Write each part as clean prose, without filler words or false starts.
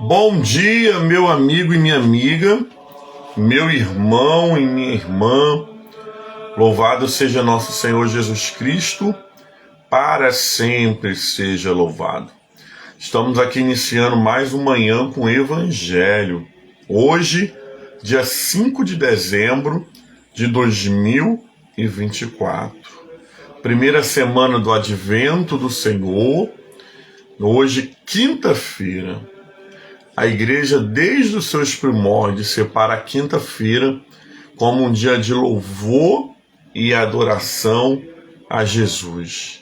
Bom dia, meu amigo e minha amiga, meu irmão e minha irmã. Louvado seja nosso Senhor Jesus Cristo, para sempre seja louvado. Estamos aqui iniciando mais uma manhã com o Evangelho. Hoje, dia 5 de dezembro de 2024. Primeira semana do Advento do Senhor. Hoje, quinta-feira. A igreja, desde os seus primórdios, separa a quinta-feira como um dia de louvor e adoração a Jesus.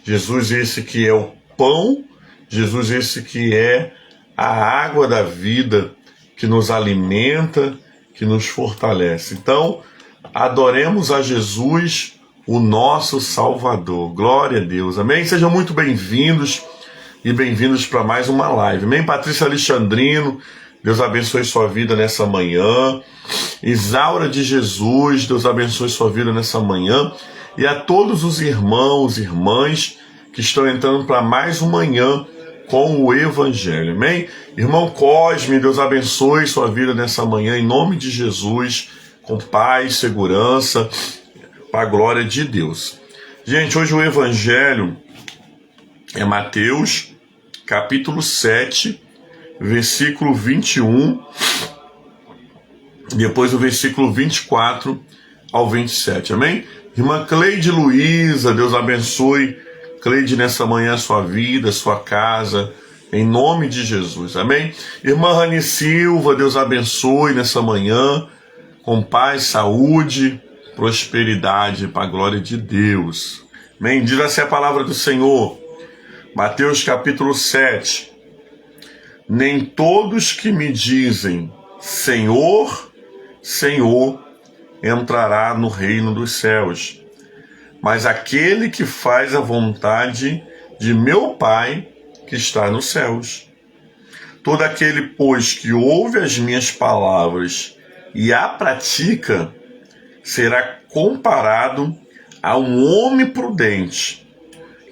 Jesus esse que é o pão, Jesus esse que é a água da vida, que nos alimenta, que nos fortalece. Então, adoremos a Jesus, o nosso Salvador. Glória a Deus. Amém? Sejam muito bem-vindos e bem-vindos para mais uma live. Amém? Patrícia Alexandrino, Deus abençoe sua vida nessa manhã. Isaura de Jesus, Deus abençoe sua vida nessa manhã. E a todos os irmãos e irmãs que estão entrando para mais uma manhã com o Evangelho. Amém? Irmão Cosme, Deus abençoe sua vida nessa manhã, em nome de Jesus, com paz, segurança, para a glória de Deus. Gente, hoje o Evangelho é Mateus, capítulo 7, versículo 21, depois o versículo 24 ao 27, amém? Irmã Cleide Luiza, Deus abençoe, Cleide, nessa manhã, sua vida, sua casa, em nome de Jesus, amém? Irmã Rani Silva, Deus abençoe nessa manhã, com paz, saúde, prosperidade, para a glória de Deus, amém? Diz assim a palavra do Senhor, Mateus capítulo 7. Nem todos que me dizem Senhor, Senhor, entrará no reino dos céus, mas aquele que faz a vontade de meu Pai que está nos céus. Todo aquele, pois, que ouve as minhas palavras e a pratica, será comparado a um homem prudente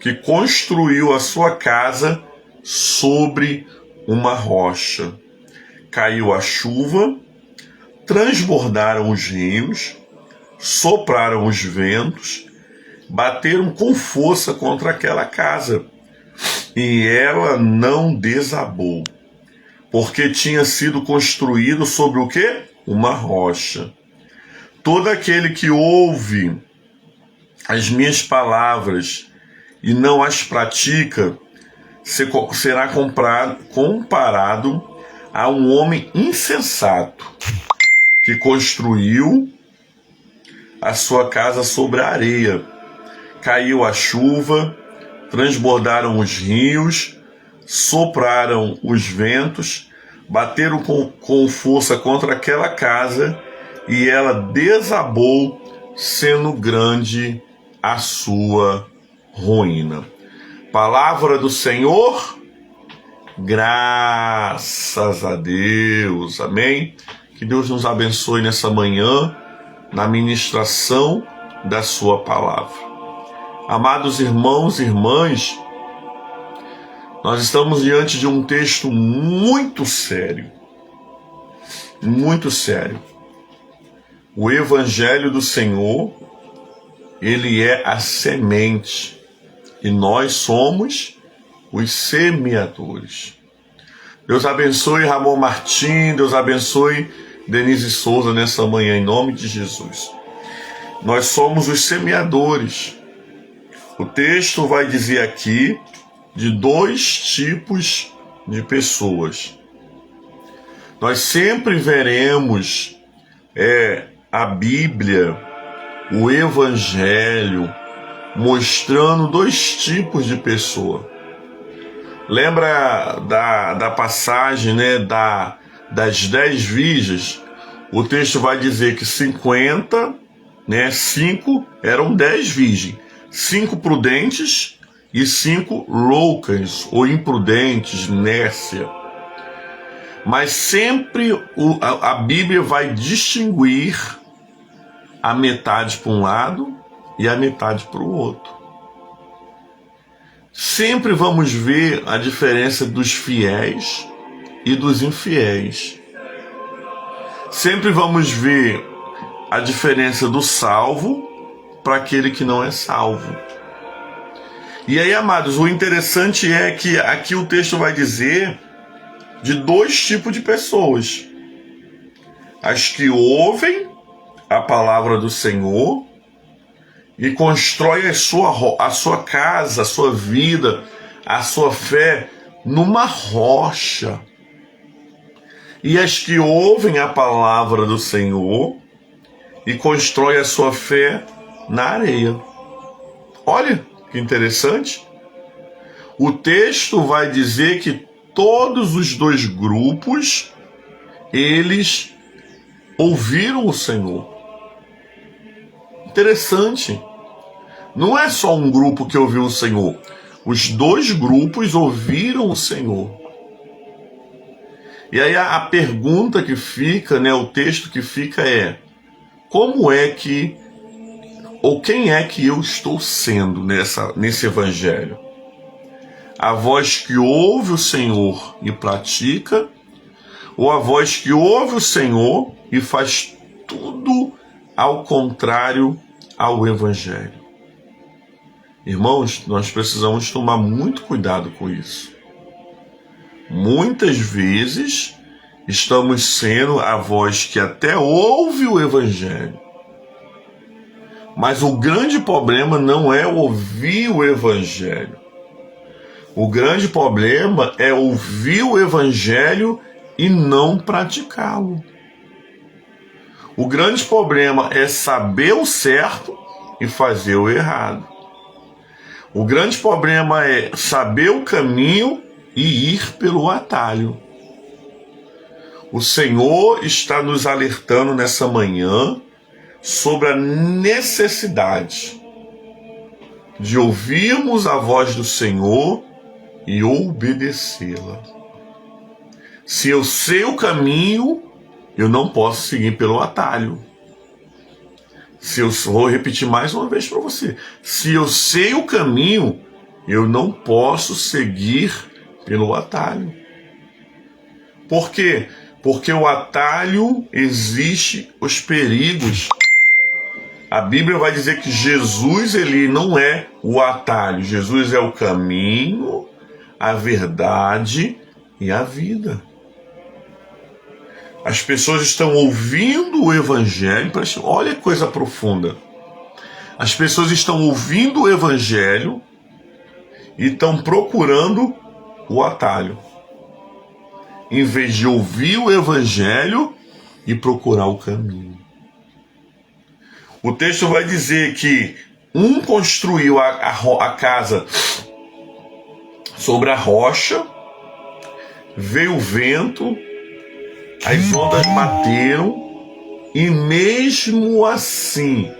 que construiu a sua casa sobre uma rocha. Caiu a chuva, transbordaram os rios, sopraram os ventos, bateram com força contra aquela casa, e ela não desabou, porque tinha sido construído sobre o quê? Uma rocha. Todo aquele que ouve as minhas palavras e não as pratica, será comparado a um homem insensato que construiu a sua casa sobre a areia. Caiu a chuva, transbordaram os rios, sopraram os ventos, bateram com força contra aquela casa e ela desabou, sendo grande a sua ruína. Palavra do Senhor, graças a Deus, amém? Que Deus nos abençoe nessa manhã, na ministração da sua palavra. Amados irmãos e irmãs, nós estamos diante de um texto muito sério, muito sério. O Evangelho do Senhor, ele é a semente, e nós somos os semeadores. Deus abençoe Ramon Martim, Deus abençoe Denise Souza nessa manhã, em nome de Jesus. Nós somos os semeadores. O texto vai dizer aqui de dois tipos de pessoas. Nós sempre veremos a Bíblia, o Evangelho, mostrando dois tipos de pessoa. Lembra da passagem, das 10 virgens? O texto vai dizer que 50, 5 eram 10 virgens, 5 prudentes e 5 loucas ou imprudentes, nércia. Mas sempre a Bíblia vai distinguir a metade para um lado e a metade para o outro. Sempre vamos ver a diferença dos fiéis e dos infiéis. Sempre vamos ver a diferença do salvo para aquele que não é salvo. E aí, amados, o interessante é que aqui o texto vai dizer de dois tipos de pessoas: as que ouvem a palavra do Senhor e constroem a sua casa, a sua vida, a sua fé numa rocha. E as que ouvem a palavra do Senhor e constroem a sua fé na areia. Olha que interessante. O texto vai dizer que todos os dois grupos, eles ouviram o Senhor. Interessante. Não é só um grupo que ouviu o Senhor. Os dois grupos ouviram o Senhor. E aí a pergunta que fica, o texto que fica é: como é que, ou quem é que eu estou sendo nesse evangelho? A voz que ouve o Senhor e pratica, ou a voz que ouve o Senhor e faz tudo ao contrário ao evangelho? Irmãos, nós precisamos tomar muito cuidado com isso. Muitas vezes estamos sendo a voz que até ouve o evangelho. Mas o grande problema não é ouvir o evangelho. O grande problema é ouvir o evangelho e não praticá-lo. O grande problema é saber o certo e fazer o errado. O grande problema é saber o caminho e ir pelo atalho. O Senhor está nos alertando nessa manhã sobre a necessidade de ouvirmos a voz do Senhor e obedecê-la. Se eu sei o caminho, eu não posso seguir pelo atalho. Vou repetir mais uma vez para você. Se eu sei o caminho, eu não posso seguir pelo atalho. Por quê? Porque o atalho existe os perigos. A Bíblia vai dizer que Jesus, ele não é o atalho. Jesus é o caminho, a verdade e a vida. As pessoas estão ouvindo o evangelho. Olha que coisa profunda. As pessoas estão ouvindo o evangelho e estão procurando o atalho, em vez de ouvir o evangelho e procurar o caminho. O texto vai dizer que um construiu a casa sobre a rocha, veio o vento, as ondas bateram, e mesmo assim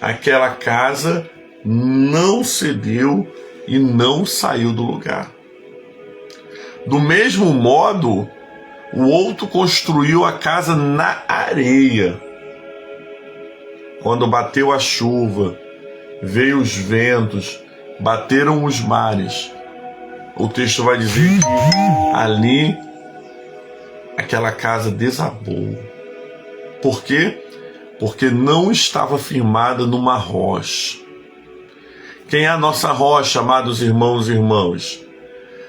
aquela casa não cedeu e não saiu do lugar. Do mesmo modo, o outro construiu a casa na areia. Quando bateu a chuva, veio os ventos, bateram os mares, o texto vai dizer que ali aquela casa desabou. Por quê? Porque não estava firmada numa rocha. Quem é a nossa rocha, amados irmãos e irmãs?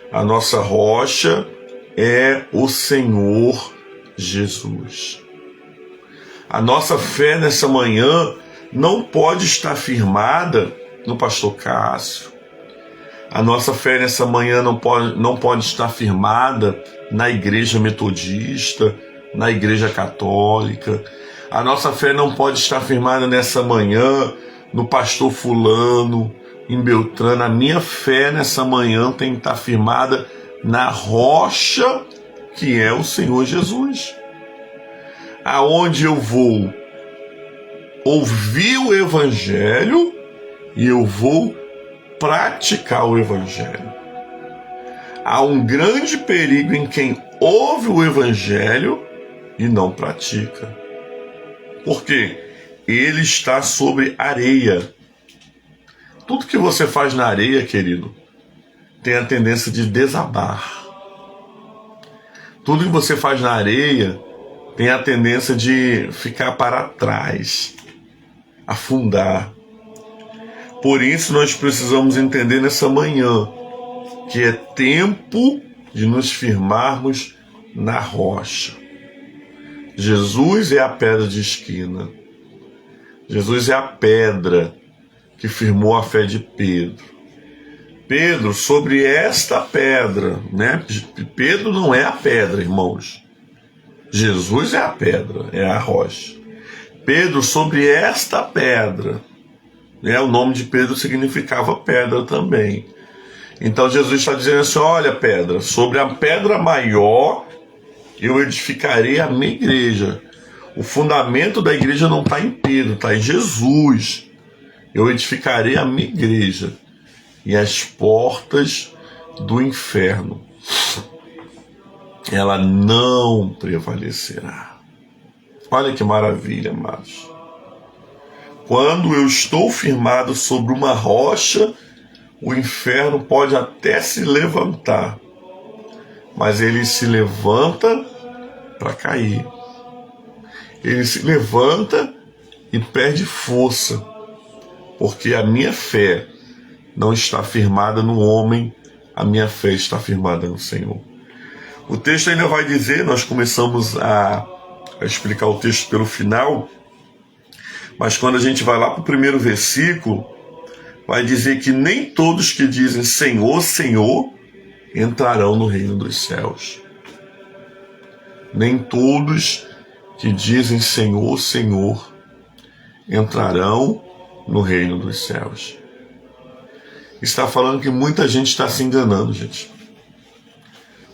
A nossa rocha é o Senhor Jesus. A nossa fé nessa manhã não pode estar firmada no pastor Cássio. A nossa fé nessa manhã não pode estar firmada na igreja metodista, na igreja católica. A nossa fé não pode estar firmada nessa manhã no pastor fulano, em Beltrano. A minha fé nessa manhã tem que estar firmada na rocha que é o Senhor Jesus. Aonde eu vou ouvir o evangelho e eu vou praticar o evangelho. Há um grande perigo em quem ouve o evangelho e não pratica. Por quê? Ele está sobre areia. Tudo que você faz na areia, querido, tem a tendência de desabar. Tudo que você faz na areia tem a tendência de ficar para trás, afundar. Por isso nós precisamos entender nessa manhã que é tempo de nos firmarmos na rocha. Jesus é a pedra de esquina. Jesus é a pedra que firmou a fé de Pedro. Pedro, sobre esta pedra, né? Pedro não é a pedra, irmãos. Jesus é a pedra, é a rocha. Pedro, sobre esta pedra, né? O nome de Pedro significava pedra também. Então Jesus está dizendo assim, olha pedra, sobre a pedra maior eu edificarei a minha igreja. O fundamento da igreja não está em Pedro, está em Jesus. Eu edificarei a minha igreja e as portas do inferno, ela não prevalecerá. Olha que maravilha, amados. Quando eu estou firmado sobre uma rocha, o inferno pode até se levantar, mas ele se levanta para cair. Ele se levanta e perde força, porque a minha fé não está firmada no homem, a minha fé está firmada no Senhor. O texto ainda vai dizer, nós começamos a explicar o texto pelo final, mas quando a gente vai lá para o primeiro versículo, vai dizer que nem todos que dizem Senhor, Senhor, entrarão no reino dos céus. Nem todos que dizem Senhor, Senhor, entrarão no reino dos céus. Está falando que muita gente está se enganando, gente.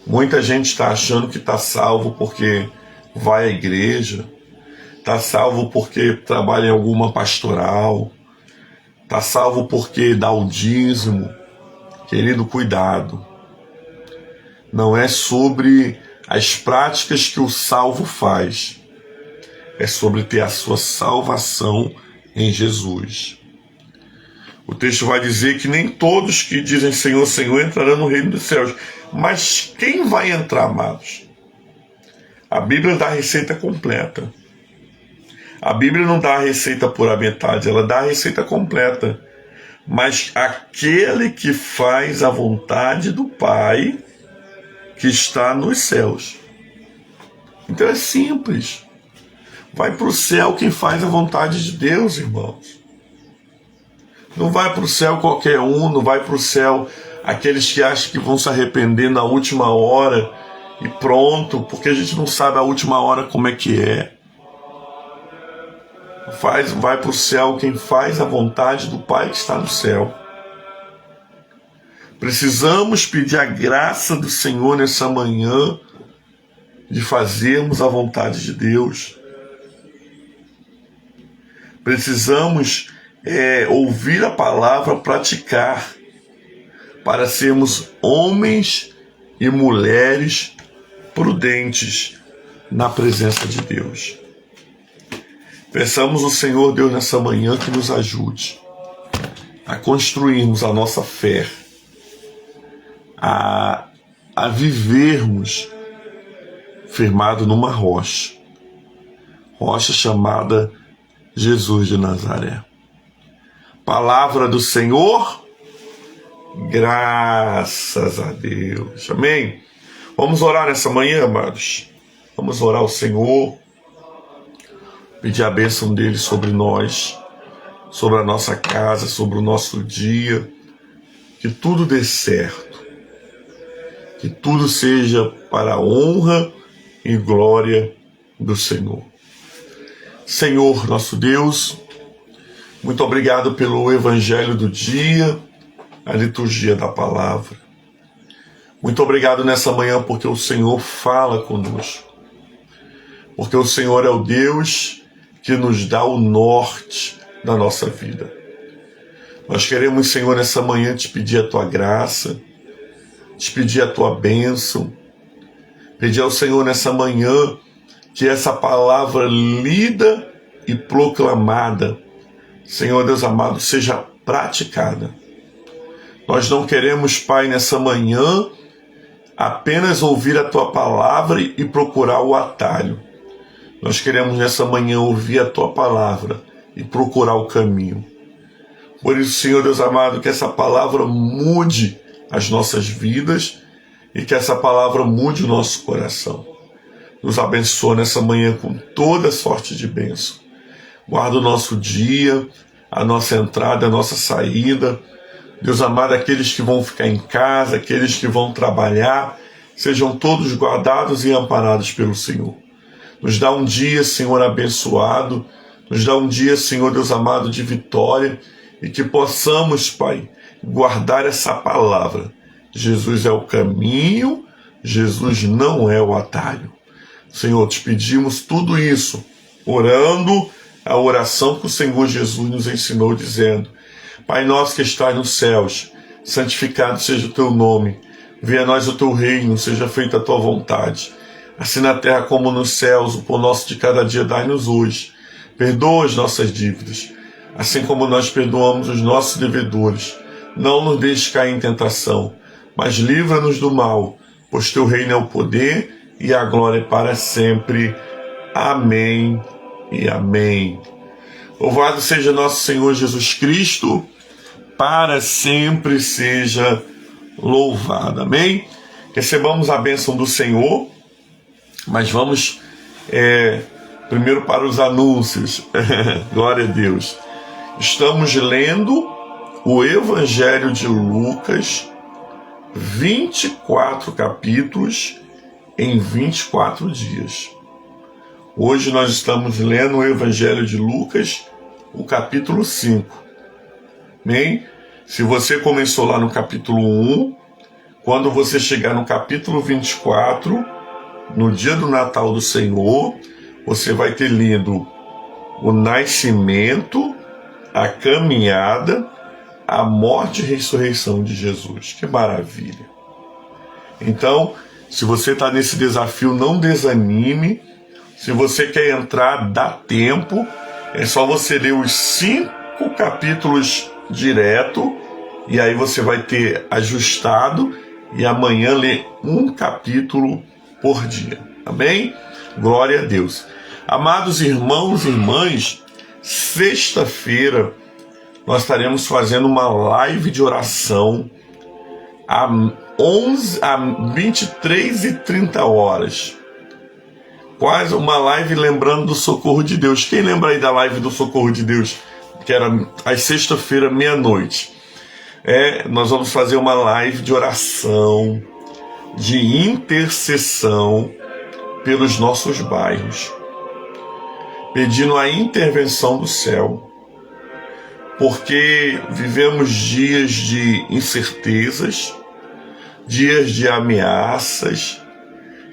Muita gente está achando que está salvo porque vai à igreja, está salvo porque trabalha em alguma pastoral, está salvo porque dá o dízimo. Querido, cuidado. Não é sobre as práticas que o salvo faz, é sobre ter a sua salvação em Jesus. O texto vai dizer que nem todos que dizem Senhor, Senhor entrarão no reino dos céus. Mas quem vai entrar, amados? A Bíblia dá a receita completa. A Bíblia não dá a receita por a metade, ela dá a receita completa. Mas aquele que faz a vontade do Pai que está nos céus. Então é simples. Vai para o céu quem faz a vontade de Deus, irmãos. Não vai para o céu qualquer um, não vai para o céu aqueles que acham que vão se arrepender na última hora e pronto, porque a gente não sabe a última hora como é que é. Vai para o céu quem faz a vontade do Pai que está no céu. Precisamos pedir a graça do Senhor nessa manhã de fazermos a vontade de Deus. Precisamos ouvir a palavra, praticar, para sermos homens e mulheres prudentes na presença de Deus. Peçamos ao Senhor Deus nessa manhã que nos ajude a construirmos a nossa fé, a vivermos firmado numa rocha chamada Jesus de Nazaré. Palavra do Senhor, graças a Deus. Amém? Vamos orar nessa manhã, amados. Vamos orar ao Senhor, pedir a bênção dele sobre nós, sobre a nossa casa, sobre o nosso dia, que tudo dê certo, que tudo seja para a honra e glória do Senhor. Senhor, nosso Deus, muito obrigado pelo Evangelho do dia, a liturgia da palavra. Muito obrigado nessa manhã porque o Senhor fala conosco, porque o Senhor é o Deus que nos dá o norte da nossa vida. Nós queremos, Senhor, nessa manhã te pedir a tua graça, te pedir a tua bênção, pedir ao Senhor nessa manhã que essa palavra lida e proclamada, Senhor Deus amado, seja praticada. Nós não queremos, Pai, nessa manhã, apenas ouvir a tua palavra e procurar o atalho. Nós queremos nessa manhã ouvir a tua palavra e procurar o caminho. Por isso, Senhor Deus amado, que essa palavra mude as nossas vidas e que essa palavra mude o nosso coração. Nos abençoa nessa manhã com toda sorte de bênção. Guarda o nosso dia, a nossa entrada, a nossa saída. Deus amado, aqueles que vão ficar em casa, aqueles que vão trabalhar, sejam todos guardados e amparados pelo Senhor. Nos dá um dia, Senhor, abençoado. Nos dá um dia, Senhor Deus amado, de vitória. E que possamos, Pai, guardar essa palavra. Jesus é o caminho, Jesus não é o atalho. Senhor, te pedimos tudo isso, orando a oração que o Senhor Jesus nos ensinou, dizendo: Pai nosso que estás nos céus, santificado seja o teu nome. Venha a nós o teu reino, seja feita a tua vontade. Assim na terra como nos céus, o pão nosso de cada dia dai-nos hoje. Perdoa as nossas dívidas, assim como nós perdoamos os nossos devedores. Não nos deixes cair em tentação, mas livra-nos do mal, pois teu reino é o poder e a glória para sempre. Amém e amém. Louvado seja nosso Senhor Jesus Cristo, para sempre seja louvado. Amém? Recebamos a bênção do Senhor, mas vamos primeiro para os anúncios. Glória a Deus. Estamos lendo o Evangelho de Lucas, 24 capítulos em 24 dias. Hoje nós estamos lendo o Evangelho de Lucas, o capítulo 5. Amém? Se você começou lá no capítulo 1, quando você chegar no capítulo 24, no dia do Natal do Senhor, você vai ter lido o nascimento, a caminhada, a morte e ressurreição de Jesus. Que maravilha! Então, se você está nesse desafio, não desanime. Se você quer entrar, dá tempo. É só você ler os 5 capítulos direto, e aí você vai ter ajustado, e amanhã ler um capítulo por dia. Amém? Glória a Deus. Amados irmãos e irmãs, sexta-feira nós estaremos fazendo uma live de oração às 23h30. Quase uma live lembrando do Socorro de Deus. Quem lembra aí da live do Socorro de Deus? Que era às sexta-feira, meia-noite. Nós vamos fazer uma live de oração, de intercessão pelos nossos bairros, pedindo a intervenção do céu, porque vivemos dias de incertezas, dias de ameaças,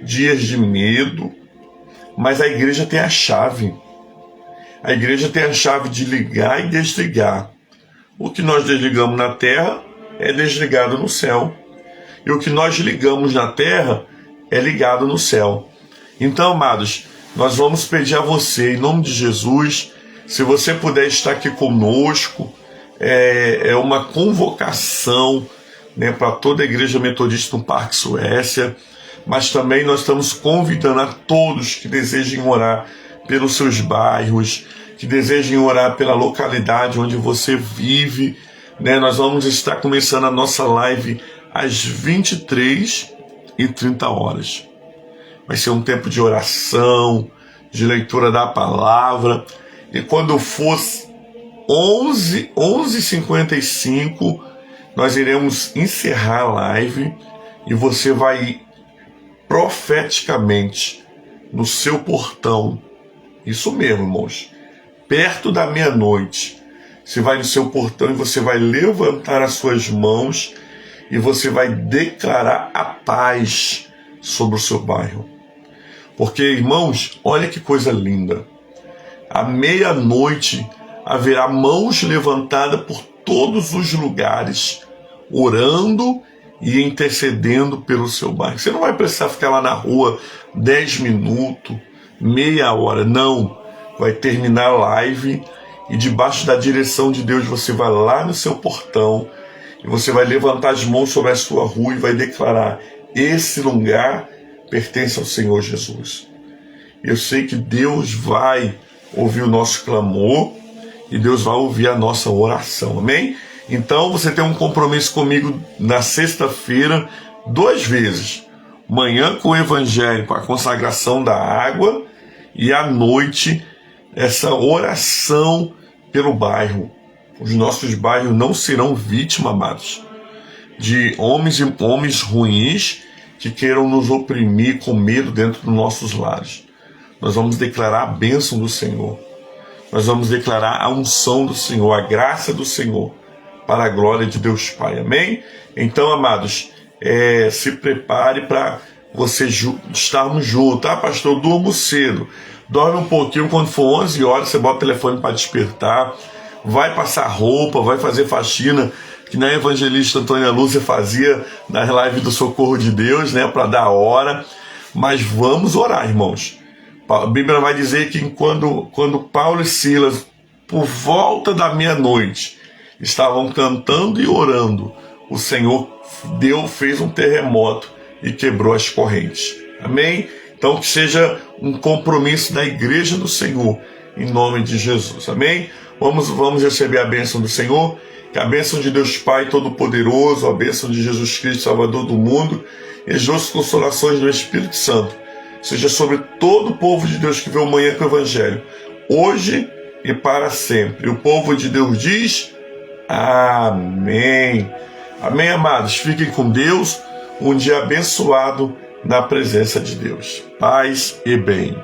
dias de medo, mas a igreja tem a chave. A igreja tem a chave de ligar e desligar. O que nós desligamos na terra é desligado no céu, e o que nós ligamos na terra é ligado no céu. Então, amados, nós vamos pedir a você, em nome de Jesus, se você puder estar aqui conosco, é uma convocação, para toda a Igreja Metodista no Parque Suécia, mas também nós estamos convidando a todos que desejem orar pelos seus bairros, que desejem orar pela localidade onde você vive. Nós vamos estar começando a nossa live às 23h30. Vai ser um tempo de oração, de leitura da palavra. E quando for 11h55, nós iremos encerrar a live e você vai profeticamente no seu portão. Isso mesmo, irmãos. Perto da meia-noite, você vai no seu portão e você vai levantar as suas mãos e você vai declarar a paz sobre o seu bairro. Porque, irmãos, olha que coisa linda. À meia-noite haverá mãos levantadas por todos os lugares, orando e intercedendo pelo seu bairro. Você não vai precisar ficar lá na rua 10 minutos, meia hora, não. Vai terminar a live e debaixo da direção de Deus você vai lá no seu portão e você vai levantar as mãos sobre a sua rua e vai declarar: esse lugar pertence ao Senhor Jesus. Eu sei que Deus vai ouvir o nosso clamor e Deus vai ouvir a nossa oração, amém? Então você tem um compromisso comigo na sexta-feira, 2 vezes. Manhã com o Evangelho, com a consagração da água, e à noite essa oração pelo bairro. Os nossos bairros não serão vítimas, amados, de homens ruins que queiram nos oprimir com medo dentro dos nossos lares. Nós vamos declarar a bênção do Senhor. Nós vamos declarar a unção do Senhor, a graça do Senhor, para a glória de Deus Pai. Amém? Então, amados, se prepare para você estarmos juntos. Tá, pastor? Eu durmo cedo. Dorme um pouquinho, quando for 11 horas, você bota o telefone para despertar. Vai passar roupa, vai fazer faxina, que na evangelista Antônia Lúcia fazia na live do Socorro de Deus, né, para dar hora. Mas vamos orar, irmãos. A Bíblia vai dizer que quando Paulo e Silas, por volta da meia-noite, estavam cantando e orando, o Senhor fez um terremoto e quebrou as correntes. Amém? Então que seja um compromisso da igreja do Senhor, em nome de Jesus. Amém? Vamos receber a bênção do Senhor. Que a bênção de Deus Pai Todo-Poderoso, a bênção de Jesus Cristo, Salvador do mundo, e as doces consolações do Espírito Santo seja sobre todo o povo de Deus que vê o Manhã com o Evangelho, hoje e para sempre. E o povo de Deus diz: amém. Amém, amados. Fiquem com Deus. Um dia abençoado na presença de Deus. Paz e bem.